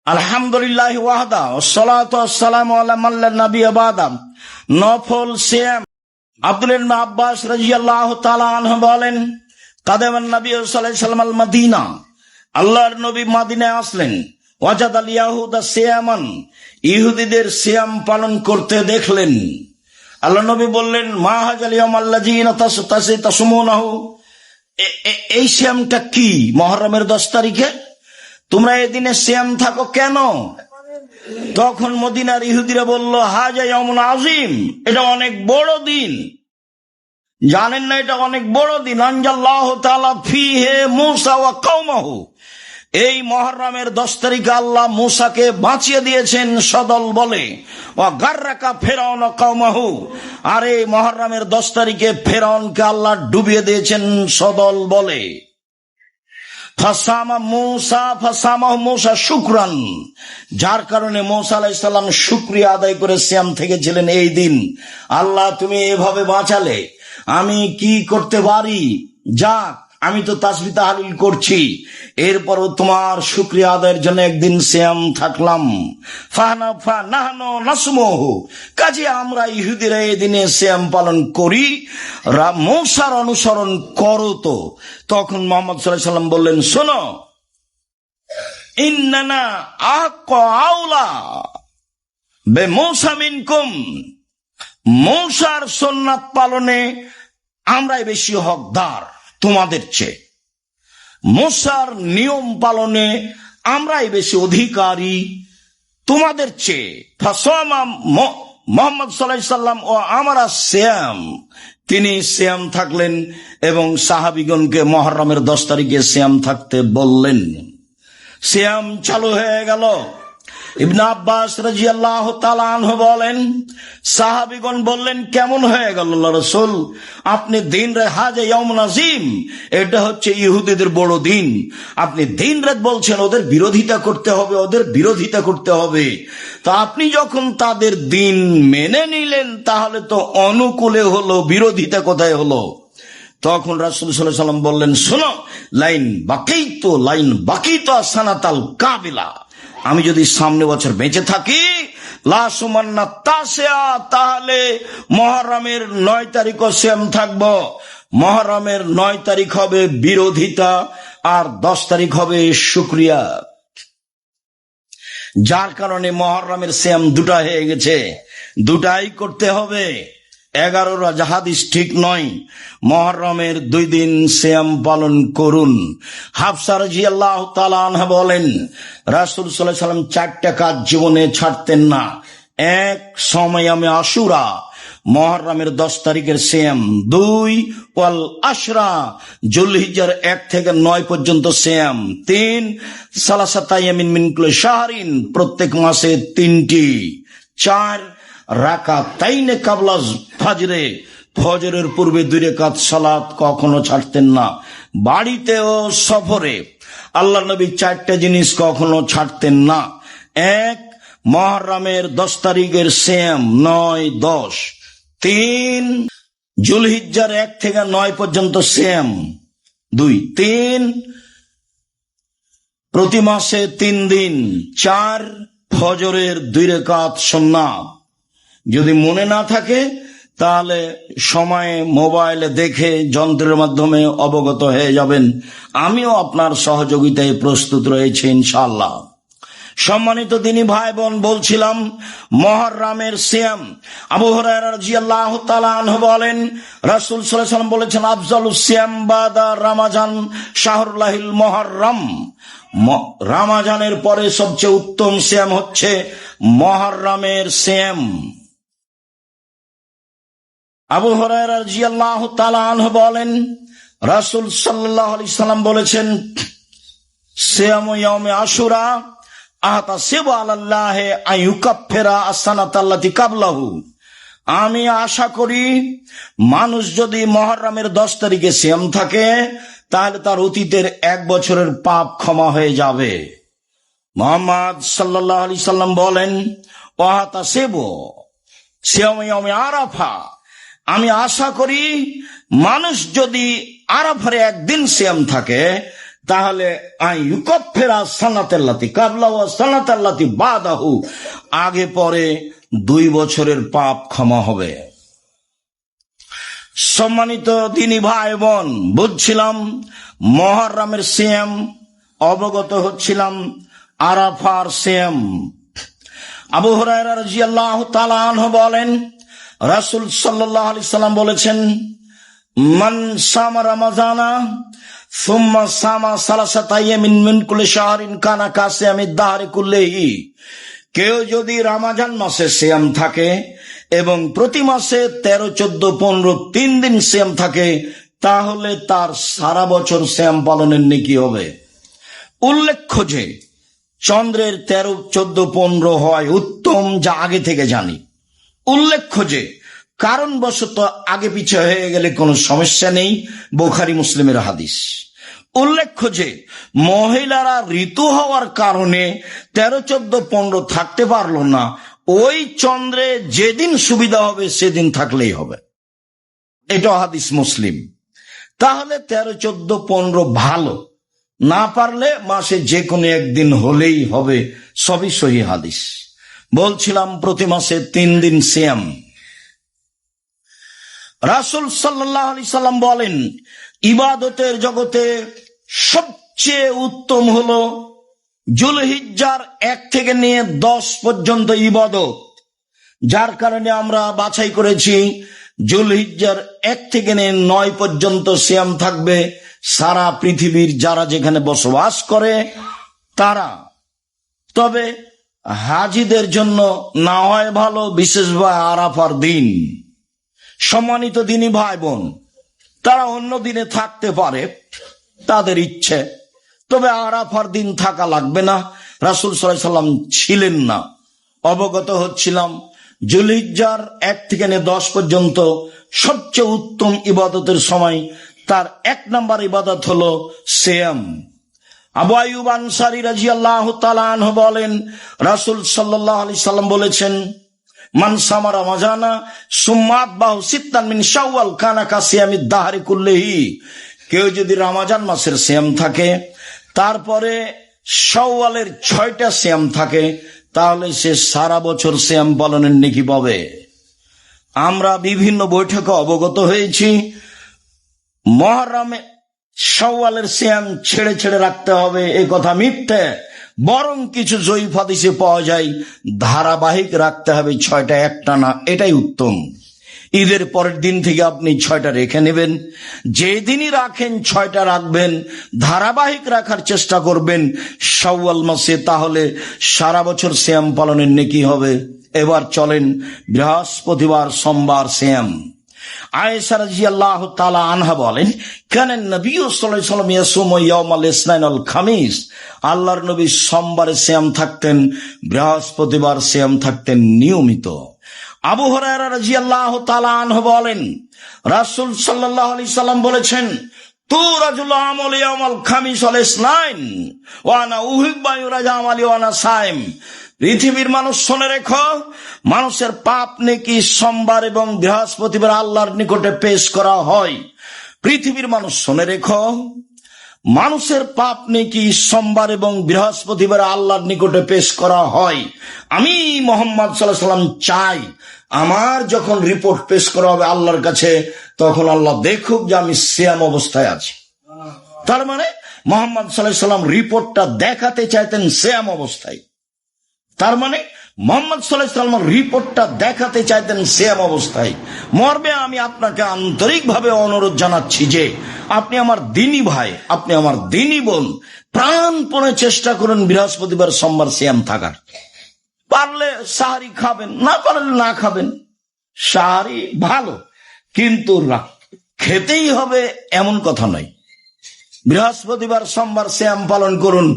আলহামদুলিল্লাহ ওয়াহদা ওয়াসসালাতু ওয়াসসালামু আলা মান লা নাবিয়্যা বা'দা। নফল সিয়াম। আব্দুল্লাহ ইবনে আব্বাস রাদিয়াল্লাহু তাআলা আনহু বলেন, কাদামান নবী সাল্লাল্লাহু আলাইহি ওয়াসাল্লাম আল মদিনা, আল্লাহর নবী মদিনায় আসলেন। ওয়াজাদাল ইয়াহুদা সিয়ামান, ইহুদিদের সিয়াম পালন করতে দেখলেন। আল্লাহ নবী বললেন, মা হাজাল ইয়াউম আল্লাযীনা তাসুমুনাহু, এই সিয়ামটা কি? মুহররমের 10 তারিখে তোমরা এদিনে সিয়াম থাকো কেন? তখন মদিনার ইহুদিরা বলল, হাজা ইয়াউমুন আযীম, এটা অনেক বড় দিন। জানেন না এটা অনেক বড় দিন? আনজাল্লাহু তাআলা ফীহি মূসা ওয়া কওমাহু, এই মুহররমের 10 তারিখে আল্লাহ মূসাকে বাঁচিয়ে দিয়েছেন সদল বলে। ওয়া গাররাকা ফিরআউন ওয়া কওমাহু, আর এই মুহররমের 10 তারিখে ফিরআউনকে আল্লাহ ডুবিয়ে দিয়েছেন সদল বলে। মুসা শুকরান, যার কারণে মূসা আলাইহিস সালাম শুকরিয়া আদায় করে সিয়াম থেকেছিলেন এই দিন। আল্লাহ তুমি এভাবে বাঁচালে, আমি কি করতে পারি? যাক, আমি তো তাসবিহ তাহলিল করছি, এরপরও তোমার শুকরিয়া আদায়ের জন্য একদিন সিয়াম থাকলাম। কাজে আমরা ইহুদিরা এই দিনে সিয়াম পালন করি, মূসার অনুসরণ করো। তো তখন মুহাম্মদ সাল্লাল্লাহু আলাইহি ওয়াসাল্লাম বললেন, শোনো, ইন্নানা আউলা বে মূসা মিনকুম, মূসার সুন্নাত পালনে আমরাই বেশি হকদার তোমাদের চেয়ে, মূসার নিয়ম পালনে আমরাই বেশি অধিকারী তোমাদের চেয়ে। মুহাম্মদ সাল্লাল্লাহু আলাইহি ওয়াসাল্লাম ও আমরা সিয়াম, তিনি সিয়াম থাকলেন এবং সাহাবীগণকে মুহররমের 10 তারিখে সিয়াম থাকতে বললেন। সিয়াম চালু হয়ে গেল। ইবনে আব্বাস রাদিয়াল্লাহু তাআলা আনহু বলেন, সাহাবীগণ বললেন, কেমন হয়ে গেল আল্লাহর রাসূল? আপনি দিন রাত, হাজা ইয়াউমুন আযীম, এটা হচ্ছে ইহুদিদের বড় দিন, আপনি দিন রাত বলছেন ওদের বিরোধিতা করতে হবে, ওদের বিরোধিতা করতে হবে। তো আপনি যখন তাদের দিন মেনে নিলেন, তাহলে তো অনুকূলে হলো, বিরোধিতা কোথায় হলো? তখন রাসূল সাল্লাল্লাহু আলাইহি ওয়াসাল্লাম বললেন, শোনো, লাইন বাকিতো সানাতাল কাবিলা, আমি যদি সামনে বছর বেঁচে থাকি, লাসুমান্না তাসিয়া, তাহলে মুহররমের 9 তারিখও সিয়াম থাকবো। মুহররমের 9 তারিখ হবে বিরোধিতা, আর 10 তারিখ হবে শুকরিয়া। যার কারণে মুহররমের সিয়াম দুটা হয়ে গেছে, দুটাই করতে হবে। 11 হাদিস ঠিক নয়। মুহররমের 2 দিন সিয়াম পালন করুন। হাফসা রাদিয়াল্লাহু তাআলা আনহা বলেন, রাসূল সাল্লাল্লাহু আলাইহি ওয়াসাল্লাম 4টা কাজ জীবনে ছাড়তেন না। 1, সময়ামে আশুরা, মুহররমের 10 তারিখের সিয়াম। 2, ওয়াল আশরা, যুলহিজ্জার 1 থেকে 9 পর্যন্ত সিয়াম। 3, সালাসাতা ইয়ামিন মিন কুল্লি শাহরিন, প্রত্যেক মাসে 3টি। 4, রাকাতাইনে কাবলা ফাজরে, ফজরের পূর্বে 2 রাকাত সালাত কখনো ছাড়তেন না। বাড়িতে ও সফরে আল্লাহর নবী 4টা জিনিস কখনো ছাড়তেন না। 1, মুহররমের 10 তারিখের সিয়াম 9, 10। 3, যুলহিজ্জার 1 থেকে 9 পর্যন্ত সিয়াম। 2, 3, প্রতি মাসে 3 দিন। 4, ফজরের 2 রাকাত সুন্নাত। যদি মনে না থাকে তাহলে সময়ে মোবাইলে দেখে যন্ত্রের মাধ্যমে অবগত হয়ে যাবেন। আমিও আপনার সহযোগিতায় প্রস্তুত রয়েছে ইনশাআল্লাহ। সম্মানিত দিনী ভাই বোন, বলছিলাম মুহররমের সিয়াম। আবু হুরায়রা রাদিয়াল্লাহু তাআলা আনহু বলেন, রাসূল সাল্লাল্লাহু আলাইহি ওয়াসাল্লাম বলেছেন, আফজালুস সিয়াম বাদা রমাজান শাহরুল্লাহিল মুহররম, রমাজানের পরে সবচেয়ে উত্তম সিয়াম হচ্ছে মুহররমের সিয়াম। আবু হুরায়রা রাদিয়াল্লাহু তাআলা আনহু বলেন, রাসূল সাল্লাল্লাহু আলাইহি ওয়াসাল্লাম বলেছেন, সিয়ামু ইয়াউমে আশুরা আহতাসিবু আলাল্লাহি আইয়ুকাফিরা আসসানাতাল্লাতী কাবলাহু, আমি আশা করি মানুষ যদি মুহররমের 10 তারিখে সিয়াম থাকে, তাহলে তার অতীতের 1 বছরের পাপ ক্ষমা হয়ে যাবে। মুহাম্মদ সাল্লাল্লাহু আলাইহি সাল্লাম বলেন, ওয়াহতাসিবু সিয়ামু ইয়াউমে আরাফা, আমি আশা করি মানুষ যদি আরাফার একদিন সিয়াম থাকে, তাহলে আইয়ুকাফিরা সানাতাল্লাতি কাবলা ওয়া সানাতাল্লাতি বাদাহু, আগে পরে 2 বছরের পাপ ক্ষমা হবে। সম্মানিত দিনী ভাই বোন, বুঝছিলাম মুহররমের সিয়াম, অবগত হচ্ছিলাম আরাফার সিয়াম। আবু হুরায়রা রাদিয়াল্লাহু তাআলা আনহু বলেন, রাসূল সাল্লাল্লাহু আলাইহি সাল্লাম বলেছেন, মান সামা রমাজানা সুম্মা সামা সালাসাতা আইয়ামিন মিন কুল্লি শাহরিন কানা কাসিয়ামিদ দাহরি কুল্লিহি, কেউ যদি রমজান মাসে সিয়াম থাকে এবং প্রতি মাসে 13, 14, 15 3 দিন সিয়াম থাকে, তাহলে তার সারা বছর সিয়াম পালনের নেকি হবে। উল্লেখ্য যে চন্দ্রের 13, 14, 15 হয় উত্তম, যা আগে থেকে জানি। উল্লেখ্য যে কারণবশত আগে পিছে হয়ে গেলে কোনো সমস্যা নেই, বুখারী মুসলিমের হাদিস। উল্লেখ্য যে মহিলারা ঋতু হওয়ার কারণে 13, 14, 15 থাকতে পারলো না, ওই চন্দ্রে যেদিন সুবিধা হবে সেদিন থাকলেই হবে, এটা হাদিস মুসলিম। তাহলে 13, 14, 15 ভালো, না পারলে মাসে যে কোনো একদিন হলেই হবে, সবই সহিহ হাদিস। বলছিলাম প্রতি মাসে 3 দিন সিয়াম। রাসূল সাল্লাল্লাহু আলাইহি সাল্লাম বলেন, ইবাদতের জগতে সবচেয়ে উত্তম হলো যুলহিজ্জার 1 থেকে নিয়ে 10 পর্যন্ত ইবাদত, যার কারণে আমরা বাছাই করেছি যুলহিজ্জার 1 থেকে নিয়ে 9 পর্যন্ত সিয়াম থাকবে সারা পৃথিবীর যারা যেখানে বসবাস করে তারা। তবে হাজিদের জন্য না হয় ভালো, বিশেষভাবে আরাফার দিন। সম্মানিত দিনী ভাই বোন, তারা অন্য দিনে থাকতে পারে, তাদের ইচ্ছে, তবে আরাফার দিন থাকা লাগবে না। রাসূল সাল্লাল্লাহু আলাইহি সাল্লাম ছিলেন না। অবগত হচ্ছিলাম যুলহিজ্জার 1 থেকে 10 পর্যন্ত সবচেয়ে উত্তম ইবাদতের সময়, তার 1 নম্বর ইবাদত হলো সিয়াম। আবু আইয়ুব আনসারী রাদিয়াল্লাহু তাআলা আনহু বলেন, রাসূল সাল্লাল্লাহু আলাইহি সাল্লাম বলেছেন, মান সামা রমাজানা সুম্মা আতবাহু সিত্তান মিন শাওয়াল কানা কাসিয়ামিদ দাহরি কুল্লিহি, কেউ যদি রমজান মাসের সিয়াম থাকে তারপরে শাওয়ালের 6টা সিয়াম থাকে, তাহলে সে সারা বছর সিয়াম পালনের নেকি পাবে। আমরা বিভিন্ন বৈঠকে অবগত হয়েছি মুহররমে শাওয়ালের সিয়াম ছেড়ে ছেড়ে রাখতে হবে, এ কথা মিথ্যে। বরং কিছু জয়ীফ হাদিসে পাওয়া যায় ধারাবাহিক রাখতে হবে 6টা একটানা, এটাই উত্তম। ঈদের পরের দিন থেকে আপনি 6টা রেখে নেবেন, যেদিনই রাখেন 6টা রাখবেন, ধারাবাহিক রাখার চেষ্টা করবেন শাওয়াল মাসে, তাহলে সারা বছর সিয়াম পালনের নেকি হবে। এবার চলেন বৃহস্পতিবার সোমবার সিয়াম। আয়েশা রাদিয়াল্লাহু তাআলা আনহা বলেন, কানান নবী সাল্লাল্লাহু আলাইহি ওয়াসাল্লাম ইয়াসুমু ইয়াওমাল ইসনাইন ওয়াল খামিস, আল্লাহর নবী সোমবারে সিয়াম থাকতেন, বৃহস্পতিবার সিয়াম থাকতেন নিয়মিত। আবু হুরায়রা রাদিয়াল্লাহু তাআলা আনহু বলেন, রাসূল সাল্লাল্লাহু আলাইহি সাল্লাম বলেছেন, তুরাজুল আমাল ইয়াওমাল খামিস ওয়াল ইসনাইন ওয়া আনা উহিব্বু ইউরাজা আমালি ওয়া আনা সাইম। পৃথিবীর মানুষ শুনে রেখো, মানুষের পাপ নেকি সোমবার এবং বৃহস্পতিবার আল্লাহর নিকটে পেশ করা হয়। পৃথিবীর মানুষ শুনে রেখো, মানুষের পাপ নেকি সোমবার এবং বৃহস্পতিবার আল্লাহর নিকটে পেশ করা হয়। আমি মুহাম্মদ সাল্লাল্লাহু আলাইহি সাল্লাম চাই আমার যখন রিপোর্ট পেশ করা হবে আল্লাহর কাছে, তখন আল্লাহ দেখুক যে আমি সিয়াম অবস্থায় আছি। তার মানে মুহাম্মদ সাল্লাল্লাহু আলাইহি সাল্লাম রিপোর্টটা দেখাতে চাইতেন সিয়াম অবস্থায়। তার মানে মুহাম্মদ সাল্লাল্লাহু আলাইহি সাল্লাম রিপোর্টটা দেখাতে চাইতেন সিয়াম অবস্থায়। মর্মে আমি আপনাকে আন্তরিকভাবে অনুরোধ জানাচ্ছি যে আপনি আমার দিনী ভাই, আপনি আমার দিনী বোন, প্রাণপণে চেষ্টা করুন বৃহস্পতিবার সোমবার সিয়াম থাকার। পারলে সাহারি খাবেন, না পারলে না খাবেন। সাহারি ভালো, কিন্তু খেতেই হবে এমন কথা নয়। বৃহস্পতিবার সোমবার সিয়াম পালন করুন,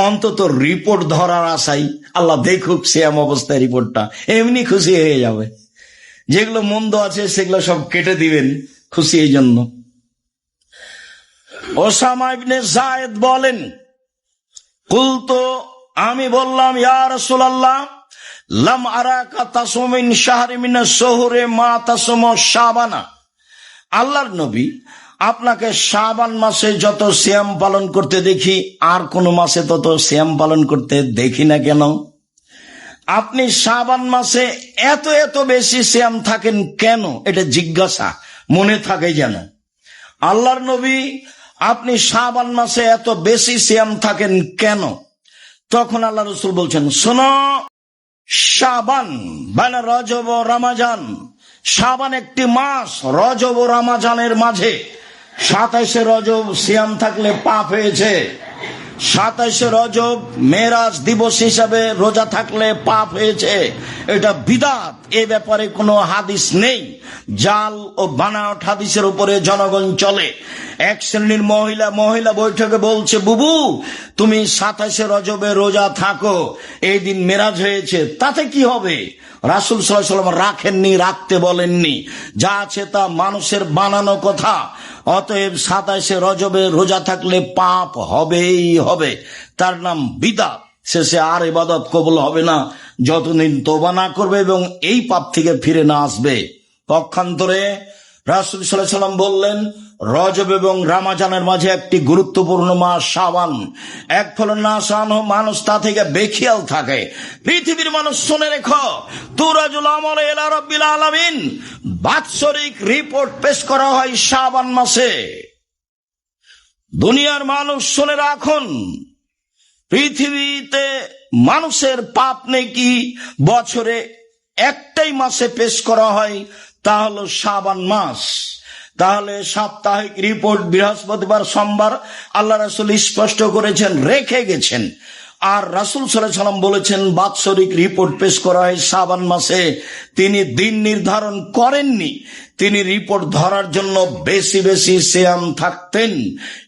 অন্তত রিপোর্ট ধরার আশাই। আল্লাহ দেখুক সিয়াম অবস্থায় রিপোর্টটা, এমনি খুশি হয়ে যাবে। যেগুলো মন্দ আছে সেগুলো সব কেটে দিবেন, খুশি এই জন্য। ওসামা ইবনে যায়েদ বলেন, কুলতু, আমি বললাম, ইয়া রাসূলুল্লাহ, লাম আরাকা তাসুমু মিন শাহরি মিনাশ শুহুরি মা তাসুমু শাবানা। আল্লাহর নবী, আপনাকে শাবান মাসে যত সিয়াম পালন করতে দেখি, আর কোন মাসে তত সিয়াম পালন করতে দেখি না কেন? আপনি শাবান মাসে এত এত বেশি সিয়াম থাকেন কেন? এটা জিজ্ঞাসা মনে থাকে যেন। আল্লাহর নবী, আপনি শাবান মাসে এত বেশি সিয়াম থাকেন কেন? তখন আল্লাহ রসুল বলছেন, শোনো, শাবান মানে রজব ও রমাজান, শাবান একটি মাস, রজব ও রমাজানের মাঝে 27 রজব সিয়াম থাকলে পাপ হয়েছে, 27 রজব মেরাজ দিবস হিসাবে রোজা থাকলে পাপ হয়েছে, এটা বিদআত। এ ব্যাপারে কোনো হাদিস নেই। জাল ও বানাওয়াট হাদিসের উপরে জনগণ চলে। এক শ্রেণীর মহিলা বৈঠকে বলছে, বুবু তুমি 27 রজবে রোজা থাকো, এই দিন মেরাজ হয়েছে, তাতে কি হবে? রাসূল সাল্লাল্লাহু আলাইহি ওয়াসাল্লাম রাখেননি, রাখতে বলেননি, যা আছে তা মানুষের বানানো কথা। অতএব 27 রজবে রোজা থাকলে পাপ হবেই হবে, তার নাম বিদআত। শেষে আর ইবাদত কবুল হবে না যতদিন তওবা না করবে এবং এই পাপ থেকে ফিরে না আসবে। পক্ষান্তরে রাসূল সাল্লাল্লাহু আলাইহি ওয়াসাল্লাম বললেন, রজব এবং রমজানের মাঝে একটি গুরুত্বপূর্ণ মাস শাবান। এক ফলে না মানুষ তা থেকে বেখিয়াল থাকে। পৃথিবীর মানুষ শুনে রেখো, তুরাজুল আমল ইলা রাব্বিল আলামিন, বাৎসরিক রিপোর্ট পেশ করা হয় শাবান মাসে। দুনিয়ার মানুষ শুনে রাখুন, পৃথিবীতে মানুষের পাপ নেকি বছরে একটাই মাসে পেশ করা হয়, তা হলো শাবান মাস। তাহলে সাপ্তাহিক রিপোর্ট বৃহস্পতিবার সোমবার আল্লাহ রাসূল স্পষ্ট করেছেন, রেখে গেছেন। আর রাসূল সাল্লাল্লাহু আলাইহি ওয়াসাল্লাম বলেছেন বাৎসরিক রিপোর্ট পেশ করা হয় শাবান মাসে। তিনি দিন নির্ধারণ করেননি, তিনি রিপোর্ট ধরার জন্য বেশি বেশি সিয়াম থাকতেন।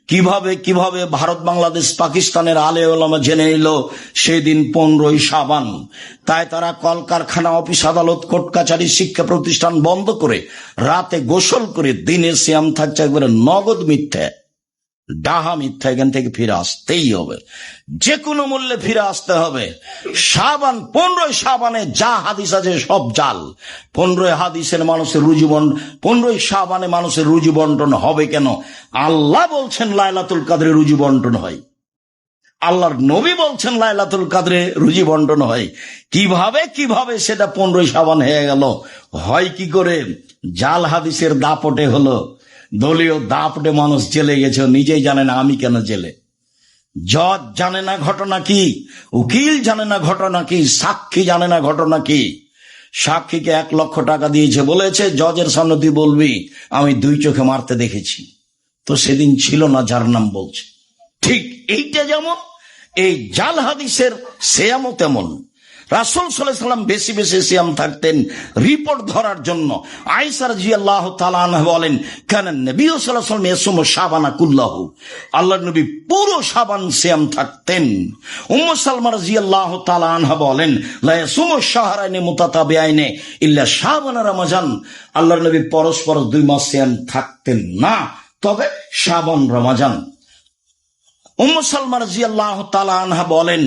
কিভাবে ভারত বাংলাদেশ পাকিস্তানের আলে ওলামা জেনে নিল সেদিন 15ই শাবান। তাই তারা কলকারখানা, অফিস আদালত, কোর্ট কাছারি, শিক্ষা প্রতিষ্ঠান বন্ধ করে রাতে গোসল করে দিনে সিয়াম থাকছে। একবারে নগদ মিথ্যা, ডাহা মিথ্যা। এখান থেকে ফিরে আসতেই হবে, যে কোনো মূল্যে ফিরে আসতে হবে। শাবান, 15 শাবানে যা হাদিস আছে সব জাল। 15 হাদিসের মানুষের রুজি বন্টন, 15 শাবানে মানুষের রুজি বন্টন হবে কেন? আল্লাহ বলছেন লাইলাতুল কাদরে রুজি বন্টন হয়, আল্লাহর নবী বলছেন লাইলাতুল কাদরে রুজি বন্টন হয়। কিভাবে সেটা 15 শাবান হয়ে গেল? হয় কি করে? জাল হাদিসের দাপটে হলো, দলীয় দাপটে মানুষ জেলে গেছে, নিজেই জানে না আমি কেন জেলে। জজ জানে না ঘটনা কি, উকিল জানে না ঘটনা কি, সাক্ষী জানে না ঘটনা কি। সাক্ষীকে 1 লক্ষ টাকা দিয়েছে, বলেছে জজের সামনে তুই বলবি আমি 2 চোখে মারতে দেখেছি। তো সেদিন ছিল না যার নাম বলছে। ঠিক এইটা যেমন এই জাল হাদিসের সিয়ামও তেমন। রাসূল সাল্লাল্লাহু আলাইহি ওয়াসাল্লাম বেশি বেশি সিয়াম থাকতেন রিপোর্ট ধরার জন্য। আয়েশা রাদিয়াল্লাহু তাআলা আনহা বলেন, কানা নবী সাল্লাল্লাহু আলাইহি ওয়াসাল্লাম ইয়াসুমু শাবানা কুল্লাহু, আল্লাহর নবী পুরো শাবান সিয়াম থাকতেন। উম্মু সালমা রাদিয়াল্লাহু তাআলা আনহা বলেন, লা ইয়াসুমু শাহরাইনি মুতাতাবিআইনি ইল্লা শাবান ওয়া রমাজান, আল্লাহর নবী পরস্পর 2 মাস সিয়াম থাকতেন না, তবে শাবান রমাজান। উম্মু সালমা রাদিয়াল্লাহু তাআলা আনহা বলেন,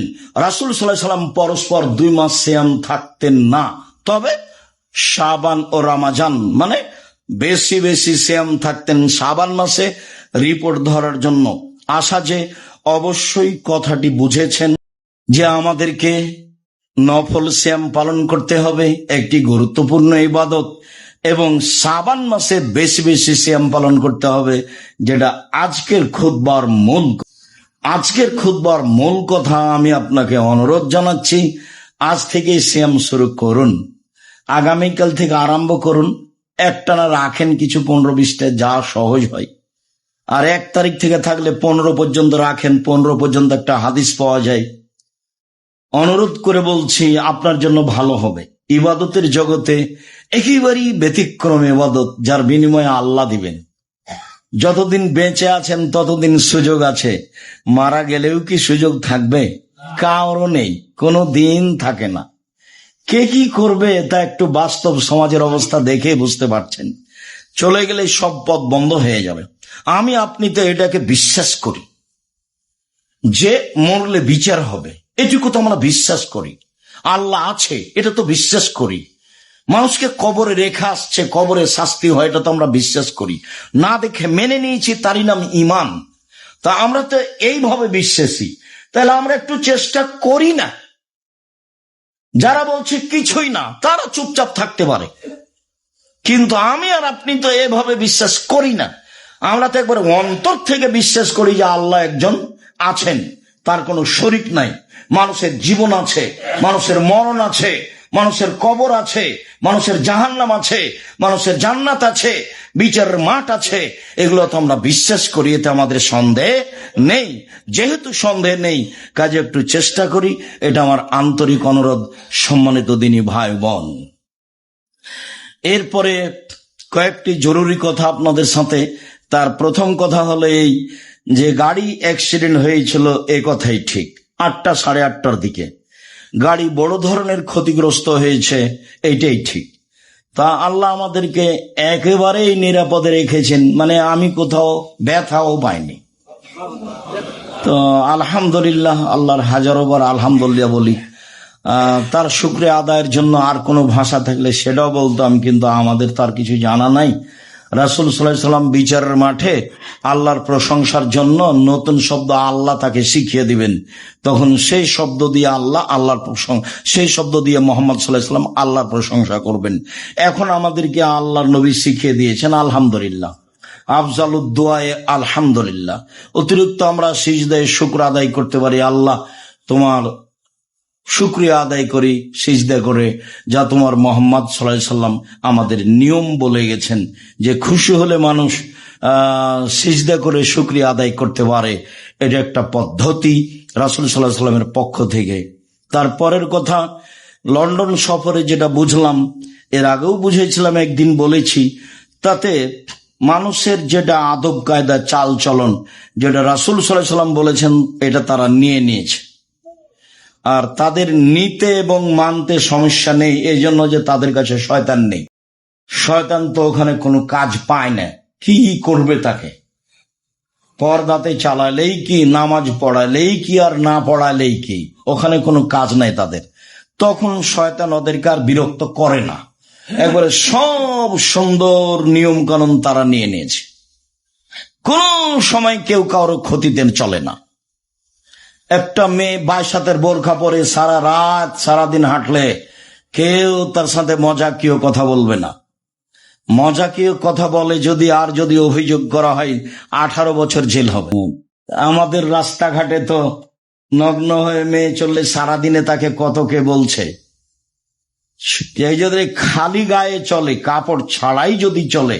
রাসূল সাল্লাল্লাহু আলাইহি ওয়াসাল্লাম পরস্পর 2 মাস সিয়াম থাকতেন না, তবে শাবান ও রমাজান, মানে বেশি বেশি সিয়াম থাকতেন শাবান মাসে রিপোর্ট ধরার জন্য। আশা যে অবশ্যই কথাটি বুঝেছেন যে আমাদেরকে নফল সিয়াম পালন করতে হবে, একটি গুরুত্বপূর্ণ ইবাদত, এবং শাবান মাসে বেশি বেশি সিয়াম পালন করতে হবে, যেটা আজকের খুতবার মূল কথা। আমি আপনাকে অনুরোধ জানাচ্ছি, আজ থেকে সিয়াম শুরু করুন, আগামীকাল থেকে আরম্ভ করুন। একটানা রাখেন কিছু 15-20টা, যা সহজ হয়। আর 1 তারিখ থেকে থাকলে 15 পর্যন্ত রাখেন, 15 পর্যন্ত একটা হাদিস পাওয়া যায়। অনুরোধ করে বলছি, আপনার জন্য ভালো হবে। ইবাদতের জগতে একেবারেই ব্যতিক্রম ইবাদত, যার বিনিময়ে আল্লাহ দিবেন। যতদিন বেঁচে আছেন ততদিন সুযোগ আছে, মারা গেলেও কি সুযোগ থাকবে? কারও নেই, কোনো দিন থাকে না। কে কি করবে তা একটু বাস্তব সমাজের অবস্থা দেখে বুঝতে পারছেন। চলে গেলে সব পথ বন্ধ হয়ে যাবে। আমি আপনি তো এটাকে বিশ্বাস করি যে মরলে বিচার হবে, এটুকু তো আমরা বিশ্বাস করি। আল্লাহ আছে, এটা তো বিশ্বাস করি। মানুষকে কবরে রেখে আসছে, কবরে শাস্তি হয়, এটা তো আমরা বিশ্বাস করি, না দেখে মেনে নিয়েছি, তারই নাম ইমান। তা আমরা তো এইভাবে বিশ্বাসী, তাহলে আমরা একটু চেষ্টা করি না? যারা বলছে কিছুই না তারা চুপচাপ থাকতে পারে, কিন্তু আমি আর আপনি তো এভাবে বিশ্বাস করি না। আমরা তো একবার অন্তর থেকে বিশ্বাস করি যে আল্লাহ একজন আছেন, তার কোনো শরীক নাই। মানুষের জীবন আছে, মানুষের মরণ আছে, মানুষের কবর আছে, মানুষের জাহান্নাম আছে, মানুষের জান্নাত আছে, বিচারের মাঠ আছে। এগুলো তো আমরা বিশ্বাস করি, এতে আমাদের সন্দেহ নেই। যেহেতু সন্দেহ নেই, কাজে একটু চেষ্টা করি, এটা আমার আন্তরিক অনুরোধ। সম্মানিত দিনী ভাই বোন, এরপরে কয়েকটি জরুরি কথা আপনাদের সাথে। তার প্রথম কথা হলো এই যে গাড়ি অ্যাক্সিডেন্ট হয়েছিল, এ কথাই ঠিক। 8টা, 8:30টার দিকে গাড়ি বড় ধরনের ক্ষতিগ্রস্ত হয়েছে, এইটাই ঠিক। তা আল্লাহ আমাদেরকে একেবারেই নিরাপদে রেখেছেন, মানে আমি কোথাও ব্যথাও পাইনি। তো আলহামদুলিল্লাহ, আল্লাহর হাজারো বার আলহামদুলিল্লাহ বলি। তার শুকরিয়া আদায়ের জন্য আর কোনো ভাষা থাকলে সেটাও বলতাম, কিন্তু আমাদের তার কিছু জানা নাই। রাসূল সাল্লাল্লাহু আলাইহি সাল্লাম বিচারের মাঠে আল্লাহর প্রশংসার জন্য নতুন শব্দ আল্লাহ তাকে শিখিয়ে দিবেন, তখন সেই শব্দ দিয়ে আল্লাহর প্রশংসা, সেই শব্দ দিয়ে মুহাম্মদ সাল্লাল্লাহু আলাইহি সাল্লাম আল্লাহর প্রশংসা করবেন। এখন আমাদেরকে আল্লাহর নবী শিখিয়ে দিয়েছেন আলহামদুলিল্লাহ, আফজালুদ দুআয়ে আলহামদুলিল্লাহ। অতিরিক্ত আমরা সিজদায়ে শুকর আদায় করতে পারি। আল্লাহ তোমার শুকরিয়া আদায় করি সিজদা করে, যা তোমার মুহাম্মদ সাল্লাল্লাহু আলাইহি সাল্লাম আমাদের নিয়ম বলে গেছেন যে খুশি হলে মানুষ সিজদা করে শুকরিয়া আদায় করতে পারে। এটা একটা পদ্ধতি রাসূল সাল্লাল্লাহু আলাইহি সাল্লামের পক্ষ থেকে। তারপরের কথা, লন্ডন সফরে যেটা বুঝলাম, এর আগেও বুঝেছিলাম, একদিন বলেছি, তাতে মানুষের যেটা আদব কায়দা চাল চলন, যেটা রাসূল সাল্লাল্লাহু আলাইহি সাল্লাম বলেছেন, এটা তারা নিয়েছে। আর তাদের নিতে এবং মানতে সমস্যা নেই, এই জন্য যে তাদের কাছে শয়তান নেই। শয়তান তো ওখানে কোনো কাজ পায় না, কি করবে তাকে? পর্দাতে চালালেই কি, নামাজ পড়ালেই কি, আর না পড়ালেই কি, ওখানে কোনো কাজ নাই তাদের। তখন শয়তান ওদেরকে আর বিরক্ত করে না, একবারে সব সুন্দর নিয়ম কানুন তারা নিয়েছে। কোন সময় কেউ কারো ক্ষতিতে চলে না। একটা মেয়ে 22 হাতের বোরখা পরে সারা রাত সারাদিন হাঁটলে কেউ তার সাথে মজাকীয় কথা বলবে না। মজাকীয় কথা বলে যদি অভিযোগ করা হয়, 18 বছর জেল হবে। আমাদের রাস্তাঘাটে তো নগ্ন হয়ে মেয়ে চললে সারাদিনে তাকে কত কে বলছে। এই যদি খালি গায়ে চলে, কাপড় ছাড়াই যদি চলে,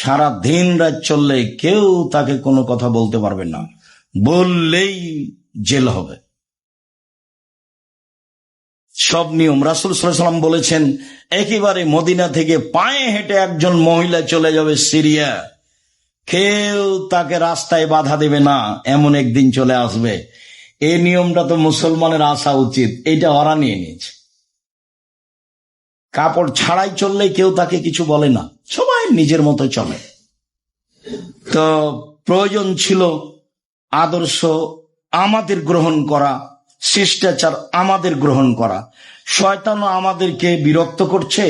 সারা দিন রাত চললে কেউ তাকে কোনো কথা বলতে পারবে না, বললেই জেল হবে। সব নিয়ম রাসূল সাল্লাল্লাহু আলাইহি সাল্লাম বলেছেন, একেবারে মদিনা থেকে পায়ে হেঁটে একজন মহিলা চলে যাবে সিরিয়া, কেউ তাকে রাস্তায় বাধা দেবে না, এমন একদিন চলে আসবে। এই নিয়মটা তো মুসলমানের আসা উচিত, এটা ওরা নিয়ে নিয়েছে। কাপড় ছাড়াই চললে কেউ তাকে কিছু বলে না, সবাই নিজের মতো চলে। তো প্রয়োজন ছিল আদর্শ আমাদের গ্রহণ করা, শিষ্টাচার আমাদের গ্রহণ করা। শয়তানও আমাদেরকে বিরক্ত করছে,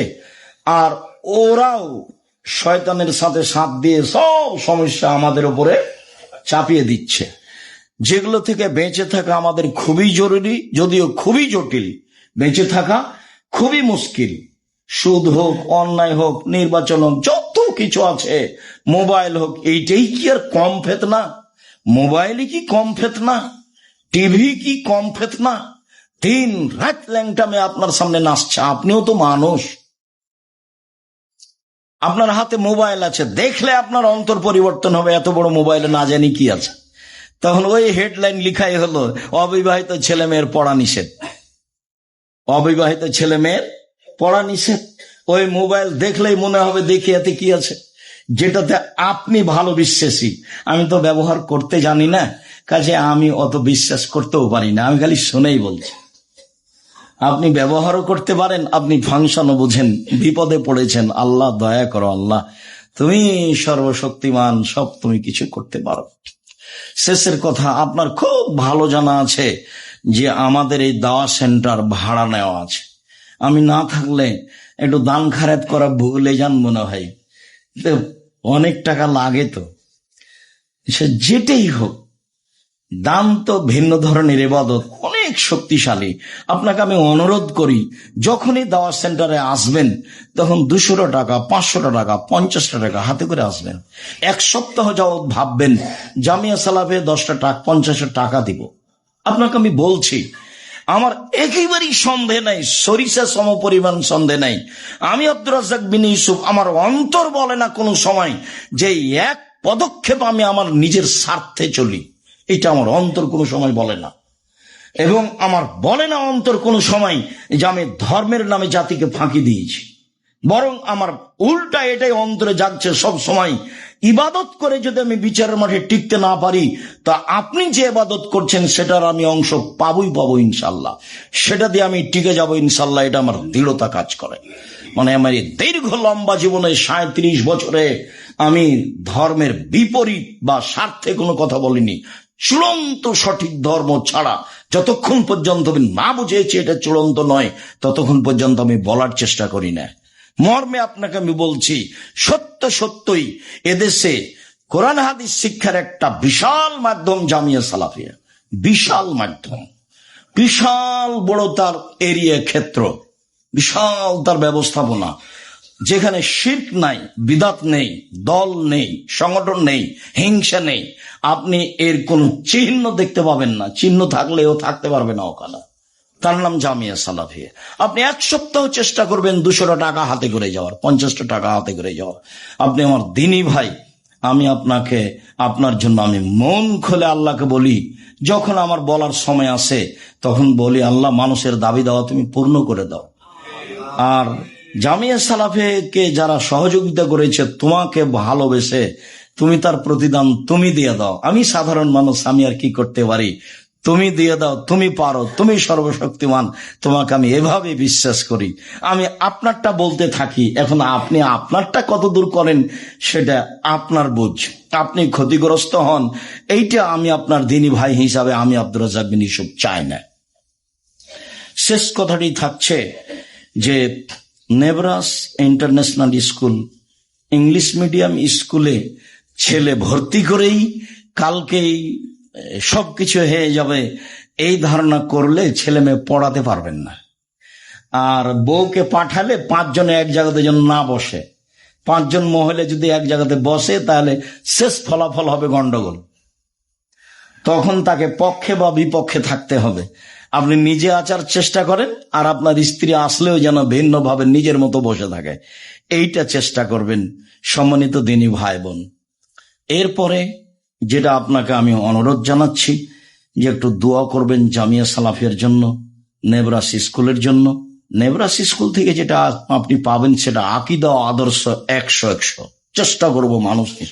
আর ওরাও শয়তানের সাথে সাথ দিয়ে সব সমস্যা আমাদের উপরে চাপিয়ে দিচ্ছে, যেগুলো থেকে বেঁচে থাকা আমাদের খুবই জরুরি, যদিও খুবই জটিল। বেঁচে থাকা খুবই মুশকিল। সুদ হোক, অন্যায় হোক, নির্বাচন হোক, যত কিছু আছে, মোবাইল হোক, এইটাই কি আর কম ফেতনা? মোবাইলই কি কম ফেতনা? টিভি কি কম ফেতনা? দিন রাত ল্যাংটামে আপনার সামনে নাচছে, আপনিও তো মানুষ। আপনার হাতে মোবাইল আছে, দেখলে আপনার অন্তর পরিবর্তন হবে, এত বড় মোবাইলে না জানি কি আছে। তখন ওই হেডলাইন লিখাই হলো, অবিবাহিত ছেলে মেয়ের পড়া নিষেধ, অবিবাহিত ছেলে মেয়ের পড়া নিষেধ। ওই মোবাইল দেখলেই মনে হবে দেখি এতে কি আছে, যেটাতে আপনি ভালো বিশ্বাসী। আমি তো ব্যবহার করতে জানি না, কাজে আমি অত বিশ্বাস করতেও পারি না, আমি খালি শুনেই বলছি। আপনি ব্যবহারও করতে পারেন, আপনি ফাংশনও বুঝেন, বিপদে পড়েছেন, আল্লাহ দয়া করো, আল্লাহ তুমি সর্বশক্তিমান, সব তুমি কিছু করতে পারো। শেষের কথা, আপনার খুব ভালো জানা আছে যে আমাদের এই দাওয়া সেন্টার ভাড়া নেওয়া আছে। আমি না থাকলে একটু দান খারাত করা ভুলে যান মনে হয়, অনেক টাকা লাগে তো। সে যেটাই হোক, দান তো ভিন্ন ধরনের ইবাদত, অনেক শক্তিশালী। আপনাকে আমি অনুরোধ করি, যখনই দাওয়াত সেন্টারে আসবেন তখন 200 টাকা, 500 টাকা, 50 টাকা হাতে করে আসবেন। এক সপ্তাহ যাবত ভাববেন জামিয়া সালাফে 10টা টাকা, 50 টাকা দিব। আপনাকে আমি বলছি, আমার একেবারেই সন্দেহ নাই, সরিষা সম পরিমাণ সন্দেহ নাই। আমি আব্দুর রাজ্জাক বিন ইউসুফ, আমার অন্তর বলে না কোনো সময় যে এক পদক্ষেপ আমি আমার নিজের স্বার্থে চলি, এটা আমার অন্তর কোনো সময় বলে না। এবং আমার বলে না অন্তর কোনো সময় যে আমি ধর্মের নামে জাতিকে ফাঁকি দিয়েছি। বরং আমার উল্টা এটাই অন্তরে জাগছে সব সময়, ইবাদত করে যদি আমি বিচারের মাঠে টিকতে না পারি, তা আপনি যে ইবাদত করছেন সেটার আমি অংশ পাবো ইনশাল্লাহ, সেটা দিয়ে আমি টিকে যাব ইনশাল্লাহ। এটা আমার দৃঢ়তা কাজ করে। মানে আমার এই দীর্ঘ লম্বা জীবনে 37 বছরে আমি ধর্মের বিপরীত বা স্বার্থে কোনো কথা বলিনি। চূড়ান্ত সঠিক ধর্ম ছাড়া যতক্ষণ পর্যন্ত আমি না বুঝেছি এটা চূড়ান্ত নয়, ততক্ষণ পর্যন্ত আমি বলার চেষ্টা করি না। মর্মে আপনাকে আমি বলছি, সত্যই এদেশে কোরআন হাদিস শিক্ষার একটা বিশাল মাধ্যম জামিয়া সালাফিয়া, বিশাল মাধ্যম, বিশাল বড় তার এরিয়া ক্ষেত্র, বিশাল তার ব্যবস্থাপনা, যেখানে শিরক নাই, বিদাত নেই, দল নেই, সংগঠন নেই, হিংসা নেই। আপনি এর কোন চিহ্ন দেখতে পাবেন না, চিহ্ন থাকলেও থাকতে পারবে না ওখানে। তার নাম জামিয়া সালাফিয়া। আপনি এক সপ্তাহ চেষ্টা করবেন 200 টাকা হাতে করে যাওয়ার, 50 টাকা হাতে করে যাওয়ার। আপনি আমার দিনী ভাই, আমি আপনাকে, আপনার জন্য আমি মন খুলে আল্লাহকে বলি, যখন আমার বলার সময় আসে তখন বলি, আল্লাহ মানুষের দাবি দেওয়া তুমি পূর্ণ করে দাও। আর জামিয়া সালাফিয়াকে যারা সহযোগিতা করেছে তোমাকে ভালোবেসে, তুমি তার প্রতিদান তুমি দিয়ে দাও। আমি সাধারণ মানুষ, আমি আর কি করতে পারি? তুমি দিয়ে দাও, তুমি পারো, তুমি সর্বশক্তিমান, তোমাকে আমি এভাবে বিশ্বাস করি। আমি আপনারটা বলতে থাকি। এখন আপনি আপনারটা কত দূর করেন সেটা আপনার বুঝ, আপনি ক্ষতিগ্রস্ত হন, এইটা আমি আপনার দিনী ভাই হিসাবে আমি আব্দুর রাজ্জাক বিন ইউসুফ চাই না। শেষ কথাটি থাকছে যে Nebras international school, English medium স্কুলে ছেলে ভর্তি করেই কালকেই সবকিছু হয়ে যাবে, এই ধারণা করলে ছেলে মেয়ে পড়াতে পারবেন না। আর বউকে পাঠালে 5 জনে এক জায়গাতে যেন না বসে, 5 জন মহিলা যদি এক জায়গাতে বসে তাহলে শেষ ফলাফল হবে গন্ডগোল। তখন তাকে পক্ষে বা বিপক্ষে থাকতে হবে। আপনি নিজে আচার চেষ্টা করেন, আর আপনার স্ত্রী আসলেও যেন ভিন্নভাবে নিজের মতো বসে থাকে, এইটা চেষ্টা করবেন সম্মানিত দিনী ভাই বোন। এরপরে যেটা আপনাকে আমি অনুরোধ জানাচ্ছি যে একটু দোয়া করবেন জামিয়া সালাফিয়ার জন্য, নেবরাস স্কুলের জন্য। নেবরাস স্কুল থেকে যেটা আপনি পাবেন সেটা আকীদা ও আদর্শ 100 চেষ্টা করব মানুষকে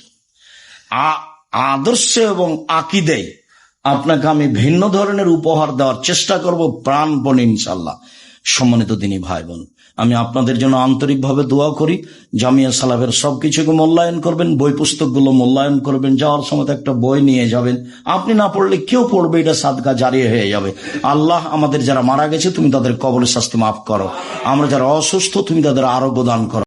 আদর্শ এবং আকীদায় আপনাকে আমি ভিন্ন ধরনের উপহার দেওয়ার চেষ্টা করব প্রাণপণে ইনশাল্লাহ। সম্মানিত দিনী ভাই বোন, আমি আপনাদের জন্য আন্তরিকভাবে দোয়া করি। জামিয়া সালাফের সবকিছুকে মূল্যায়ন করবেন, বই পুস্তকগুলো মূল্যায়ন করবেন। যাওয়ার সময় একটা বই নিয়ে যাবেন, আপনি না পড়লে কেউ পড়বে, এটা সাদকা জারিয়া হয়ে যাবে। আল্লাহ আমাদের যারা মারা গেছে তুমি তাদের কবরের শাস্তি মাফ করো, আমরা যারা অসুস্থ তুমি তাদের আরোগ্য দান করো।